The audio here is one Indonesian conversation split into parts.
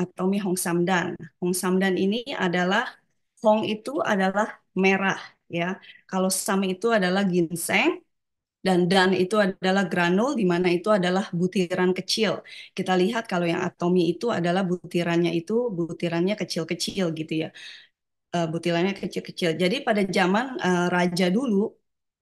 Atomi Hong Samdan. Hong Samdan ini adalah Hong itu adalah merah ya. Kalau Sam itu adalah ginseng dan Dan itu adalah granul di mana itu adalah butiran kecil. Kita lihat kalau yang atomi itu adalah butirannya kecil-kecil gitu ya. Butirannya kecil-kecil. Jadi pada zaman raja dulu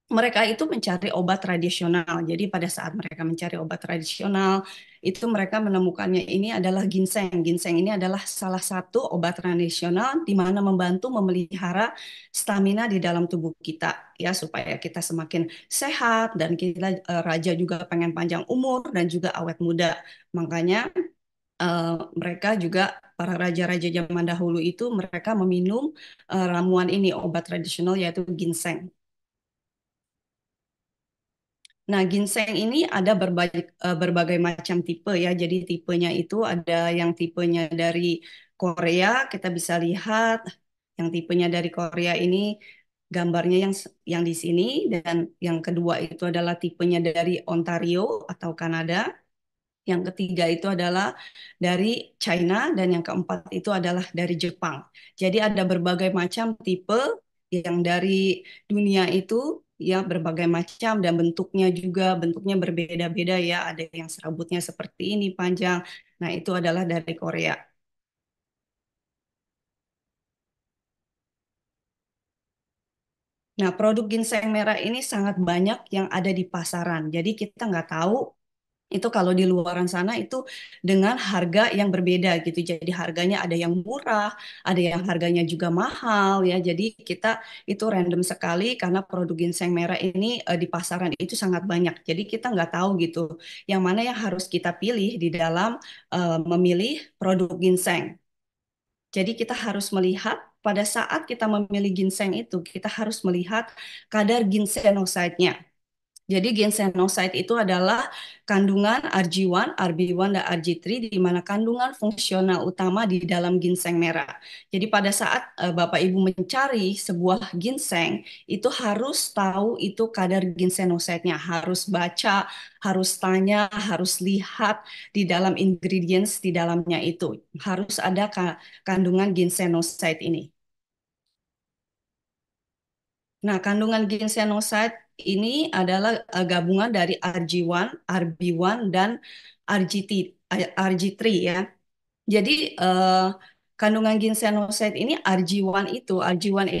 mereka itu mencari obat tradisional. Jadi pada saat mereka mencari obat tradisional, itu mereka menemukannya ini adalah ginseng. Ginseng ini adalah salah satu obat tradisional di mana membantu memelihara stamina di dalam tubuh kita ya supaya kita semakin sehat dan kita raja juga pengen panjang umur dan juga awet muda. Makanya eh, mereka juga para raja-raja zaman dahulu itu mereka meminum ramuan ini obat tradisional yaitu ginseng. Nah, ginseng ini ada berbagai macam tipe ya. Jadi tipenya itu ada yang tipenya dari Korea, kita bisa lihat yang tipenya dari Korea ini gambarnya yang di sini dan yang kedua itu adalah tipenya dari Ontario atau Kanada. Yang ketiga itu adalah dari China dan yang keempat itu adalah dari Jepang. Jadi ada berbagai macam tipe yang dari dunia itu ya berbagai macam dan bentuknya berbeda-beda ya. Ada yang serabutnya seperti ini panjang. Nah, itu adalah dari Korea. Nah, produk ginseng merah ini sangat banyak yang ada di pasaran. Jadi kita nggak tahu itu kalau di luaran sana itu dengan harga yang berbeda gitu. Jadi harganya ada yang murah, ada yang harganya juga mahal ya. Jadi kita itu random sekali karena produk ginseng merah ini di pasaran itu sangat banyak. Jadi kita nggak tahu gitu yang mana yang harus kita pilih di dalam memilih produk ginseng. Jadi kita harus melihat pada saat kita memilih ginseng itu kita harus melihat kadar ginsenoside-nya. Jadi ginsenoside itu adalah kandungan RG1, RB1, dan RG3 di mana kandungan fungsional utama di dalam ginseng merah. Jadi pada saat Bapak Ibu mencari sebuah ginseng, itu harus tahu itu kadar ginsenoside-nya, harus baca, harus tanya, harus lihat di dalam ingredients di dalamnya itu. Harus ada kandungan ginsenoside ini. Nah, kandungan ginsenoside ini adalah gabungan dari RG1, RB1, dan RGT, RG3 ya. Jadi kandungan ginsenoside ini RG1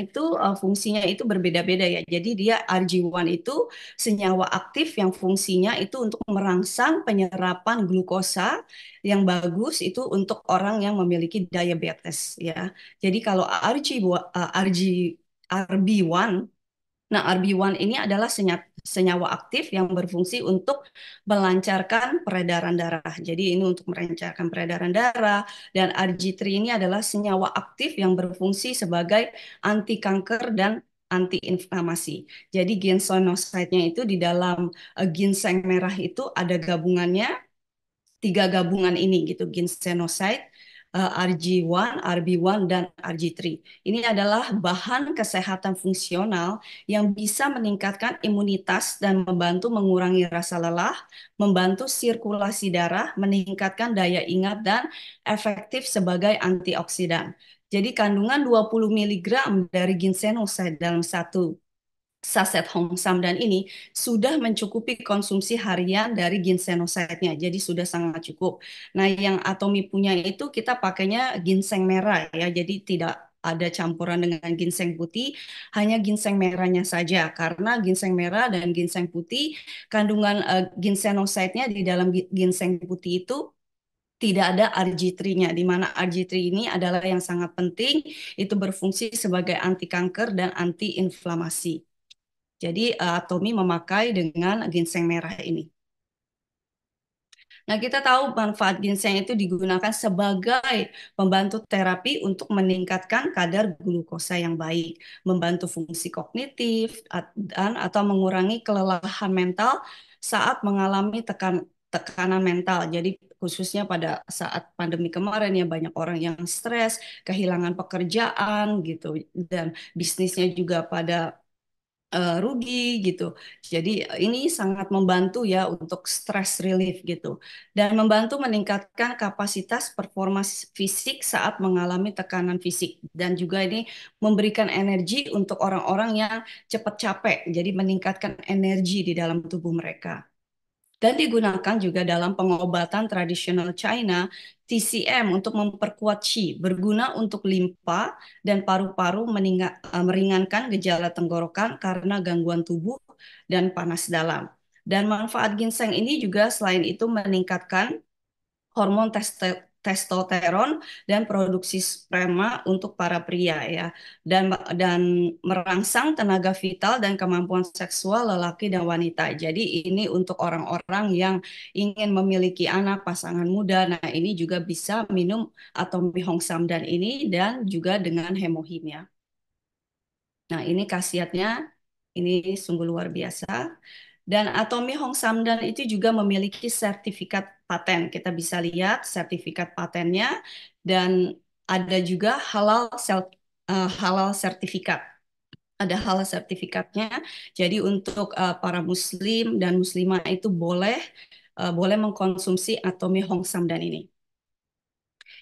itu fungsinya itu berbeda-beda ya. Jadi dia RG1 itu senyawa aktif yang fungsinya itu untuk merangsang penyerapan glukosa yang bagus itu untuk orang yang memiliki diabetes ya. Jadi kalau RB1. Nah, RB1 ini adalah senyawa aktif yang berfungsi untuk melancarkan peredaran darah. Jadi ini untuk melancarkan peredaran darah dan RG3 ini adalah senyawa aktif yang berfungsi sebagai anti kanker dan anti inflamasi. Jadi ginsenoside-nya itu di dalam ginseng merah itu ada gabungannya tiga gabungan ini gitu, ginsenoside, RG1, RB1, dan RG3. Ini adalah bahan kesehatan fungsional yang bisa meningkatkan imunitas dan membantu mengurangi rasa lelah, membantu sirkulasi darah, meningkatkan daya ingat, dan efektif sebagai antioksidan. Jadi kandungan 20 miligram dari ginsenoside dalam satu saset Hong Samdan ini sudah mencukupi konsumsi harian dari ginsenoside-nya. Jadi sudah sangat cukup. Nah, yang Atomi punya itu kita pakainya ginseng merah ya. Jadi tidak ada campuran dengan ginseng putih, hanya ginseng merahnya saja. Karena ginseng merah dan ginseng putih, kandungan ginsenoside-nya di dalam ginseng putih itu tidak ada RG3-nya, di mana RG3 ini adalah yang sangat penting, itu berfungsi sebagai anti kanker dan anti inflamasi. Jadi Atomi memakai dengan ginseng merah ini. Nah, kita tahu manfaat ginseng itu digunakan sebagai pembantu terapi untuk meningkatkan kadar glukosa yang baik, membantu fungsi kognitif, dan atau mengurangi kelelahan mental saat mengalami tekanan mental. Jadi khususnya pada saat pandemi kemarin ya banyak orang yang stres, kehilangan pekerjaan gitu dan bisnisnya juga pada rugi gitu. Jadi ini sangat membantu ya untuk stress relief gitu dan membantu meningkatkan kapasitas performa fisik saat mengalami tekanan fisik dan juga ini memberikan energi untuk orang-orang yang cepat capek. Jadi meningkatkan energi di dalam tubuh mereka. Dan digunakan juga dalam pengobatan tradisional China, TCM untuk memperkuat qi, berguna untuk limpa dan paru-paru meringankan gejala tenggorokan karena gangguan tubuh dan panas dalam. Dan manfaat ginseng ini juga selain itu meningkatkan hormon testosteron dan produksi sperma untuk para pria ya dan merangsang tenaga vital dan kemampuan seksual lelaki dan wanita. Jadi ini untuk orang-orang yang ingin memiliki anak pasangan muda. Nah, ini juga bisa minum atau Hong Samdan ini dan juga dengan hemohim ya. Nah, ini khasiatnya ini sungguh luar biasa. Dan Atomi Hong Samdan itu juga memiliki sertifikat paten. Kita bisa lihat sertifikat patennya dan ada juga halal sertifikat. Ada halal sertifikatnya. Jadi untuk para muslim dan muslimah itu boleh mengkonsumsi Atomi Hong Samdan ini.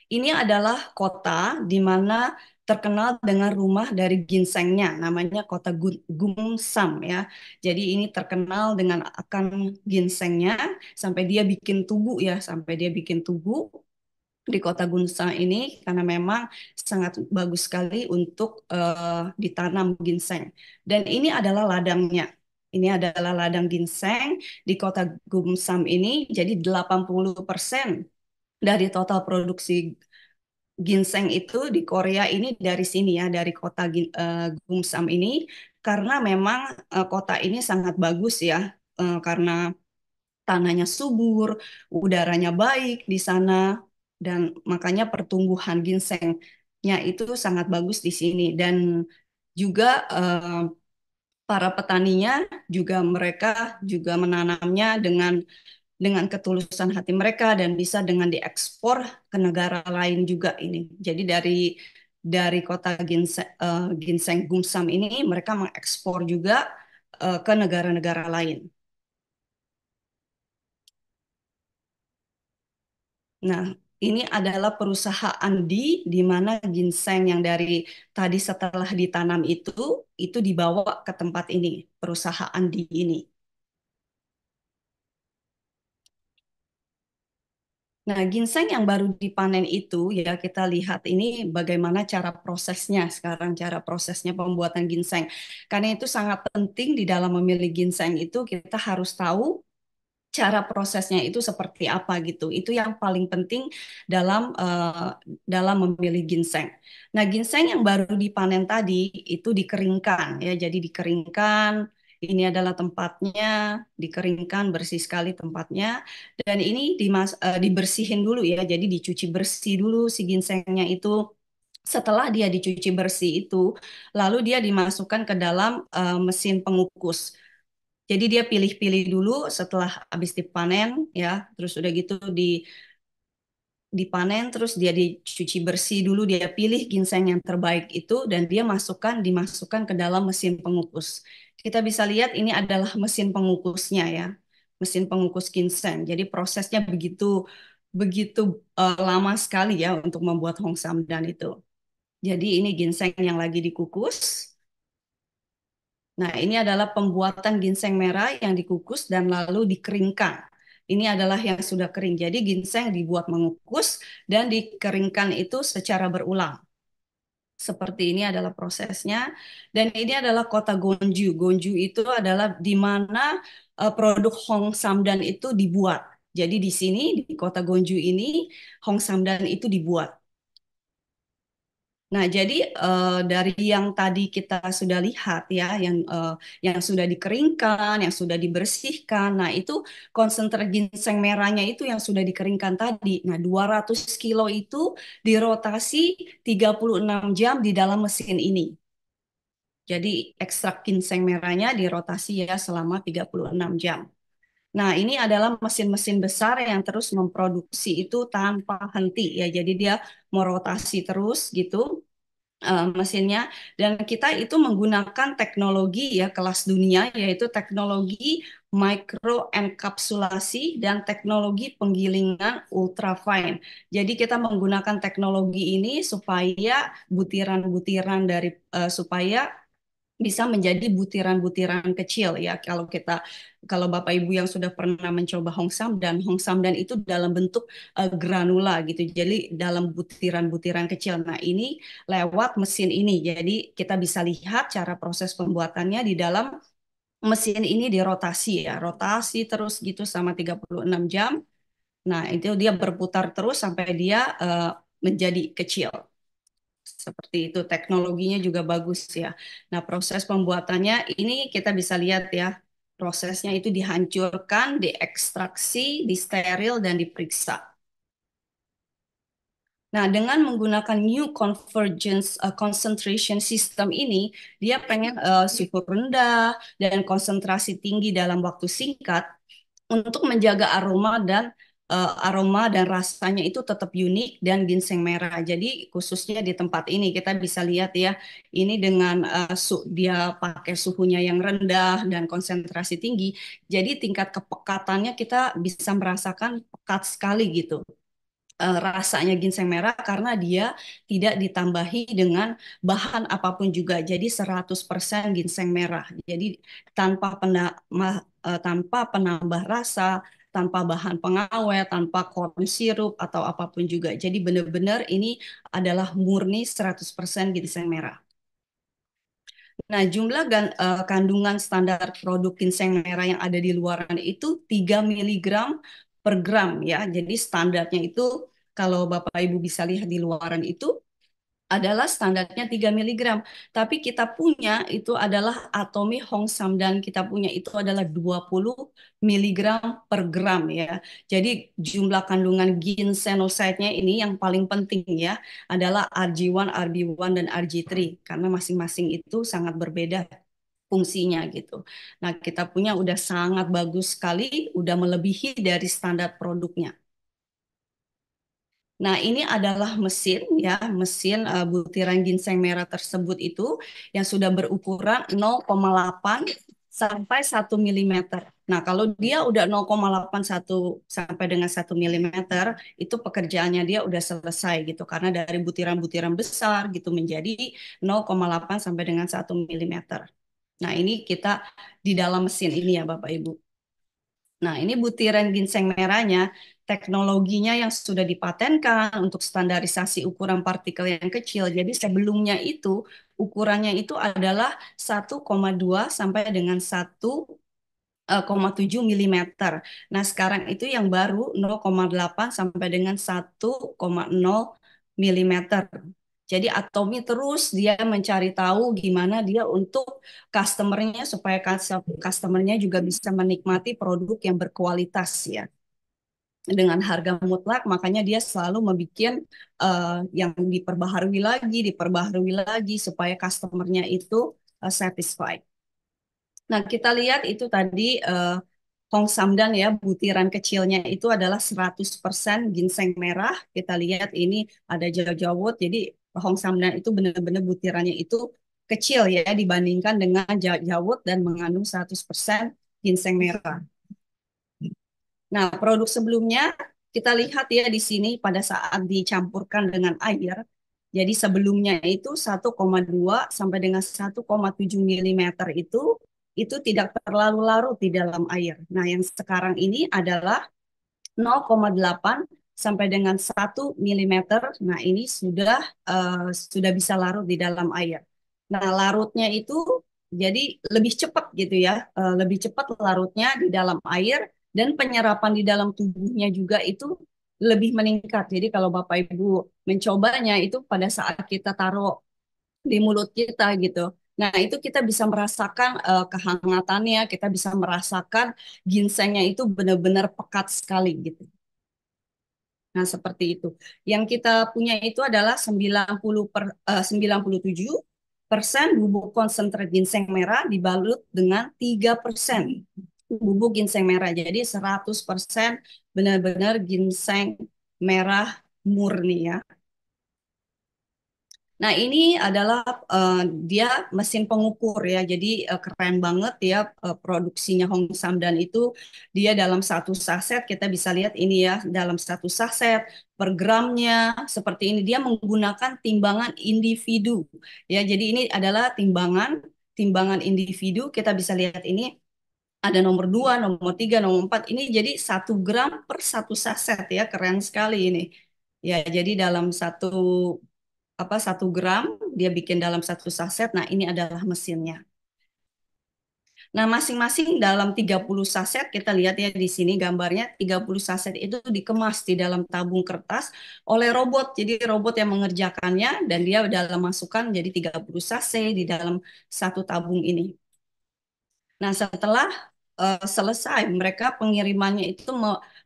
Ini adalah kota di mana terkenal dengan rumah dari ginsengnya, namanya kota Gumsam ya. Jadi ini terkenal dengan akan ginsengnya sampai dia bikin tugu ya, sampai dia bikin tugu di kota Gunsa ini karena memang sangat bagus sekali untuk ditanam ginseng. Dan ini adalah ladangnya. Ini adalah ladang ginseng di kota Gumsam ini. Jadi 80% dari total produksi ginseng itu di Korea ini dari sini ya, dari kota Gumsam ini, karena memang kota ini sangat bagus ya, karena tanahnya subur, udaranya baik di sana, dan makanya pertumbuhan ginsengnya itu sangat bagus di sini. Dan juga para petaninya juga mereka juga menanamnya dengan ketulusan hati mereka dan bisa dengan diekspor ke negara lain juga ini. Jadi dari kota Ginseng Gumsam ini mereka mengekspor juga ke negara-negara lain. Nah, ini adalah perusahaan di mana ginseng yang dari tadi setelah ditanam itu dibawa ke tempat ini, perusahaan di ini. Nah, ginseng yang baru dipanen itu ya kita lihat ini bagaimana cara prosesnya sekarang, cara prosesnya pembuatan ginseng. Karena itu sangat penting di dalam memilih ginseng itu kita harus tahu cara prosesnya itu seperti apa gitu. Itu yang paling penting dalam memilih ginseng. Nah, ginseng yang baru dipanen tadi itu dikeringkan ya. Jadi dikeringkan, ini adalah tempatnya, dikeringkan bersih sekali tempatnya dan ini dibersihin dulu ya. Jadi dicuci bersih dulu si ginsengnya itu. Setelah dia dicuci bersih itu, lalu dia dimasukkan ke dalam mesin pengukus. Jadi dia pilih-pilih dulu setelah habis dipanen ya, terus udah gitu dipanen, terus dia dicuci bersih dulu, dia pilih ginseng yang terbaik itu dan dia dimasukkan ke dalam mesin pengukus. Kita bisa lihat ini adalah mesin pengukusnya ya, mesin pengukus ginseng. Jadi prosesnya begitu begitu lama sekali ya untuk membuat Hong Samdan itu. Jadi ini ginseng yang lagi dikukus. Nah, ini adalah pembuatan ginseng merah yang dikukus dan lalu dikeringkan. Ini adalah yang sudah kering. Jadi ginseng dibuat mengukus dan dikeringkan itu secara berulang. Seperti ini adalah prosesnya. Dan ini adalah kota Gonju. Gonju itu adalah di mana produk Hong Samdan itu dibuat. Jadi di sini, di kota Gonju ini, Hong Samdan itu dibuat. Nah, jadi dari yang tadi kita sudah lihat ya, yang sudah dikeringkan, yang sudah dibersihkan. Nah, itu konsentrat ginseng merahnya itu yang sudah dikeringkan tadi. Nah, 200 kilo itu dirotasi 36 jam di dalam mesin ini. Jadi ekstrak ginseng merahnya dirotasi ya selama 36 jam. Nah, ini adalah mesin-mesin besar yang terus memproduksi itu tanpa henti ya. Jadi dia merotasi terus gitu mesinnya, dan kita itu menggunakan teknologi ya kelas dunia, yaitu teknologi mikroenkapsulasi dan teknologi penggilingan ultrafine. Jadi kita menggunakan teknologi ini supaya butiran-butiran supaya bisa menjadi butiran-butiran kecil ya. Kalau Bapak Ibu yang sudah pernah mencoba Hong Samdan itu dalam bentuk granula gitu. Jadi dalam butiran-butiran kecil. Nah, ini lewat mesin ini. Jadi kita bisa lihat cara proses pembuatannya di dalam mesin ini dirotasi ya. Rotasi terus gitu sama 36 jam. Nah, itu dia berputar terus sampai dia menjadi kecil. Seperti itu, teknologinya juga bagus ya. Nah, proses pembuatannya ini kita bisa lihat ya. Prosesnya itu dihancurkan, diekstraksi, disteril, dan diperiksa. Nah, dengan menggunakan New Convergence Concentration System ini, dia pengen suhu rendah dan konsentrasi tinggi dalam waktu singkat untuk menjaga aroma dan rasanya itu tetap unik dan ginseng merah. Jadi khususnya di tempat ini kita bisa lihat ya, ini dengan dia pakai suhunya yang rendah dan konsentrasi tinggi. Jadi tingkat kepekatannya kita bisa merasakan pekat sekali gitu rasanya ginseng merah karena dia tidak ditambahi dengan bahan apapun juga. Jadi 100% ginseng merah. Jadi tanpa penambah rasa, tanpa bahan pengawet, tanpa corn syrup atau apapun juga. Jadi benar-benar ini adalah murni 100% ginseng merah. Nah, kandungan standar produk ginseng merah yang ada di luaran itu 3 miligram per gram ya. Jadi standarnya itu kalau Bapak Ibu bisa lihat di luaran itu adalah standarnya 3 miligram. Tapi kita punya itu adalah Atomi Hong Samdan kita punya itu adalah 20 miligram per gram ya. Jadi jumlah kandungan ginsenoside-nya ini yang paling penting ya adalah RG1, RB1 dan RG3 karena masing-masing itu sangat berbeda fungsinya gitu. Nah, kita punya udah sangat bagus sekali, udah melebihi dari standar produknya. Nah, ini adalah mesin ya, mesin butiran ginseng merah tersebut itu yang sudah berukuran 0,8 sampai 1 mm. Nah, kalau dia udah 0,81 sampai dengan 1 mm, itu pekerjaannya dia udah selesai gitu. Karena dari butiran-butiran besar gitu menjadi 0,8 sampai dengan 1 mm. Nah, ini kita di dalam mesin ini ya Bapak Ibu. Nah, ini butiran ginseng merahnya, teknologinya yang sudah dipatenkan untuk standarisasi ukuran partikel yang kecil. Jadi sebelumnya itu ukurannya itu adalah 1,2 sampai dengan 1,7 mm. Nah, sekarang itu yang baru 0,8 sampai dengan 1,0 mm. Jadi Atomi terus dia mencari tahu gimana dia untuk customernya supaya customernya juga bisa menikmati produk yang berkualitas ya dengan harga mutlak. Makanya dia selalu membuat yang diperbaharui lagi supaya customernya itu satisfied. Nah, kita lihat itu tadi Hong Samdan ya, butiran kecilnya itu adalah 100% ginseng merah. Kita lihat ini ada jawut. Jadi Hong Samdan itu benar-benar butirannya itu kecil ya dibandingkan dengan jawut dan mengandung 100% ginseng merah. Nah, produk sebelumnya kita lihat ya di sini pada saat dicampurkan dengan air. Jadi sebelumnya itu 1,2 sampai dengan 1,7 mm itu tidak terlalu larut di dalam air. Nah, yang sekarang ini adalah 0,8 sampai dengan 1 mm. Nah, ini sudah bisa larut di dalam air. Nah, larutnya itu jadi lebih cepat gitu ya, lebih cepat larutnya di dalam air dan penyerapan di dalam tubuhnya juga itu lebih meningkat. Jadi kalau Bapak Ibu mencobanya itu pada saat kita taruh di mulut kita gitu. Nah, itu kita bisa merasakan kehangatannya, kita bisa merasakan ginsengnya itu benar-benar pekat sekali gitu. Nah, seperti itu. Yang kita punya itu adalah 97% bubuk konsentrat ginseng merah dibalut dengan 3% bubuk ginseng merah. Jadi 100% benar-benar ginseng merah murni ya. Nah, ini adalah dia mesin pengukur ya. Jadi keren banget ya produksinya Hong Samdan itu. Dia dalam satu saset kita bisa lihat ini ya, dalam satu saset per gramnya seperti ini. Dia menggunakan timbangan individu ya. Jadi ini adalah timbangan individu. Kita bisa lihat ini ada nomor 2, nomor 3, nomor 4. Ini jadi 1 gram per satu saset ya. Keren sekali ini. Ya, jadi dalam 1 gram dia bikin dalam satu saset. Nah, ini adalah mesinnya. Nah, masing-masing dalam 30 saset kita lihat ya di sini gambarnya 30 saset itu dikemas di dalam tabung kertas oleh robot. Jadi robot yang mengerjakannya dan dia dalam masukkan jadi 30 saset di dalam satu tabung ini. Nah, setelah selesai mereka pengirimannya itu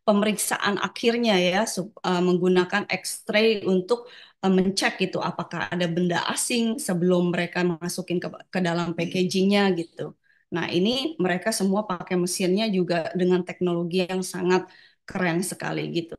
pemeriksaan akhirnya ya menggunakan X-ray untuk mencek itu apakah ada benda asing sebelum mereka masukin ke dalam packagingnya gitu. Nah, ini mereka semua pakai mesinnya juga dengan teknologi yang sangat keren sekali gitu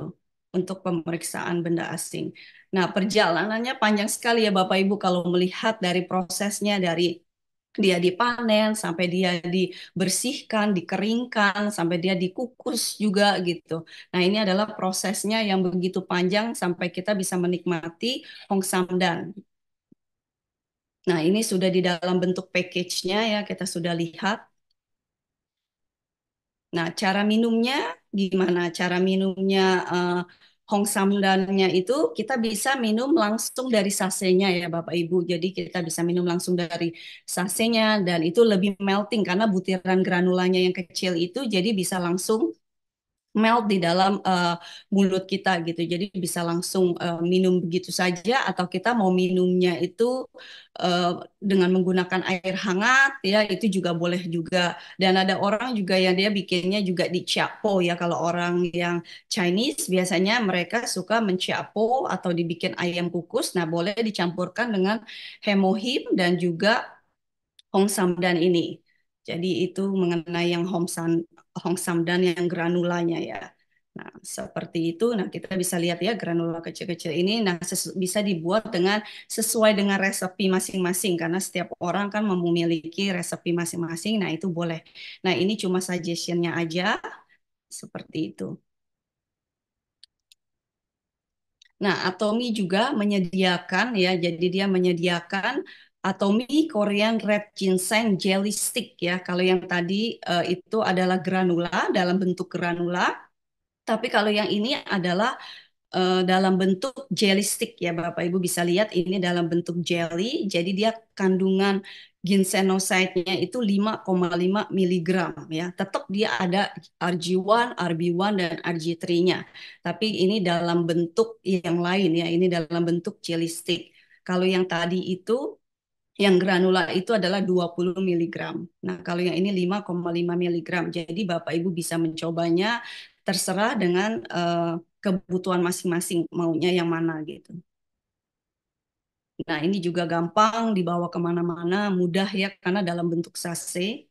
untuk pemeriksaan benda asing. Nah, perjalanannya panjang sekali ya Bapak Ibu kalau melihat dari prosesnya dari dia dipanen sampai dia dibersihkan, dikeringkan, sampai dia dikukus juga gitu. Nah, ini adalah prosesnya yang begitu panjang sampai kita bisa menikmati Hong Samdan. Nah, ini sudah di dalam bentuk package-nya ya, kita sudah lihat. Nah, cara minumnya gimana? Cara minumnya Hong Samdannya itu kita bisa minum langsung dari sasenya ya Bapak Ibu. Jadi kita bisa minum langsung dari sasenya dan itu lebih melting karena butiran granulanya yang kecil itu jadi bisa langsung melt di dalam mulut kita gitu. Jadi bisa langsung minum begitu saja atau kita mau minumnya itu eh, dengan menggunakan air hangat ya itu juga boleh juga. Dan ada orang juga yang dia bikinnya juga di Chiapo ya. Kalau orang yang Chinese biasanya mereka suka menciapo atau dibikin ayam kukus. Nah, boleh dicampurkan dengan hemohim dan juga Hong Samdan ini. Jadi itu mengenai yang Hong Samdan yang granulanya ya. Nah, seperti itu. Nah, kita bisa lihat ya granula kecil-kecil ini. Nah, bisa dibuat sesuai dengan resepi masing-masing karena setiap orang kan memiliki resepi masing-masing. Nah, itu boleh. Nah, ini cuma suggestionnya aja seperti itu. Nah, Atomi juga menyediakan ya, jadi dia menyediakan Atomi Korean Red Ginseng Jelly Stick ya. Kalau yang tadi itu adalah granula dalam bentuk granula, tapi kalau yang ini adalah dalam bentuk jelly stick ya Bapak Ibu bisa lihat ini dalam bentuk jelly. Jadi dia kandungan ginsenoside-nya itu 5,5 miligram ya. Tetap dia ada RG1, RB1 dan RG3-nya. Tapi ini dalam bentuk yang lain ya. Ini dalam bentuk jelly stick. Kalau yang tadi itu yang granula itu adalah 20 miligram. Nah, kalau yang ini 5,5 miligram. Jadi Bapak Ibu bisa mencobanya terserah dengan kebutuhan masing-masing maunya yang mana gitu. Nah, ini juga gampang dibawa kemana-mana, mudah ya karena dalam bentuk sachet.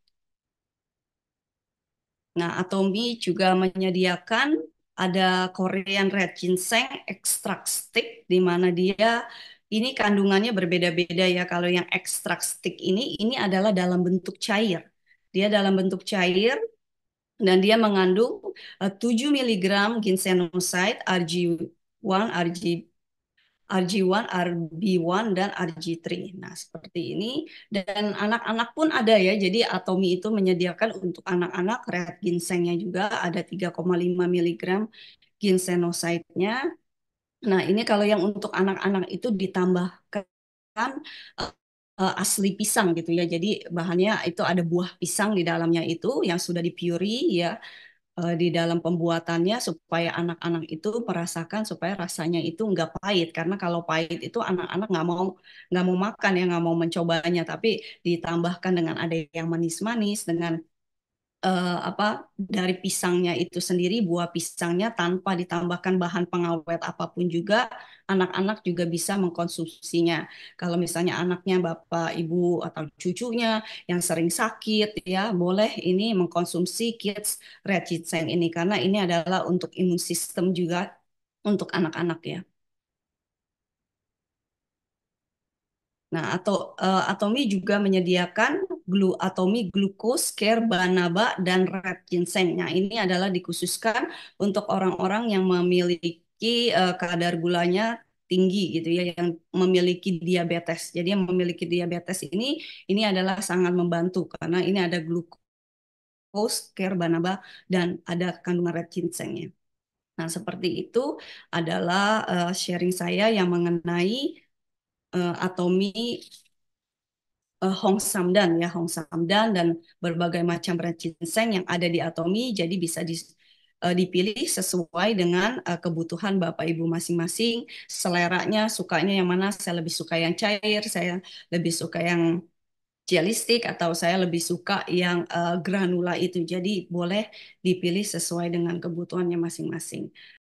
Nah, Atomi juga menyediakan ada Korean Red Ginseng Extract Stick di mana dia ini kandungannya berbeda-beda ya. Kalau yang extract stick ini adalah dalam bentuk cair. Dia dalam bentuk cair dan dia mengandung 7 miligram ginsenoside RG1, RG1, RB1, dan RG3. Nah, seperti ini. Dan anak-anak pun ada ya. Jadi Atomi itu menyediakan untuk anak-anak red ginsengnya juga ada 3,5 miligram ginsenoside-nya. Nah, ini kalau yang untuk anak-anak itu ditambahkan asli pisang gitu ya. Jadi bahannya itu ada buah pisang di dalamnya itu yang sudah dipuri ya di dalam pembuatannya supaya anak-anak itu merasakan supaya rasanya itu nggak pahit karena kalau pahit itu anak-anak nggak mau makan ya nggak mau mencobanya tapi ditambahkan dengan ada yang manis-manis dengan apa dari pisangnya itu sendiri buah pisangnya tanpa ditambahkan bahan pengawet apapun juga anak-anak juga bisa mengkonsumsinya. Kalau misalnya anaknya bapak, ibu atau cucunya yang sering sakit ya boleh ini mengkonsumsi Kids Red Ginseng ini karena ini adalah untuk imun sistem juga untuk anak-anak ya. Nah, Atomi juga menyediakan Atomi Glucose Care Banaba dan Red Ginseng. Nah, ini adalah dikhususkan untuk orang-orang yang memiliki kadar gulanya tinggi gitu ya, yang memiliki diabetes. Jadi yang memiliki diabetes ini adalah sangat membantu karena ini ada Glucose Care Banaba dan ada kandungan Red Ginsengnya. Nah, seperti itu adalah sharing saya yang mengenai Atomi Hong Samdan ya, Hong Samdan dan berbagai macam brand ginseng yang ada di Atomi, jadi bisa dipilih sesuai dengan kebutuhan Bapak Ibu masing-masing, seleranya, sukanya yang mana, saya lebih suka yang cair, saya lebih suka yang gelistik, atau saya lebih suka yang granula itu. Jadi boleh dipilih sesuai dengan kebutuhannya masing-masing.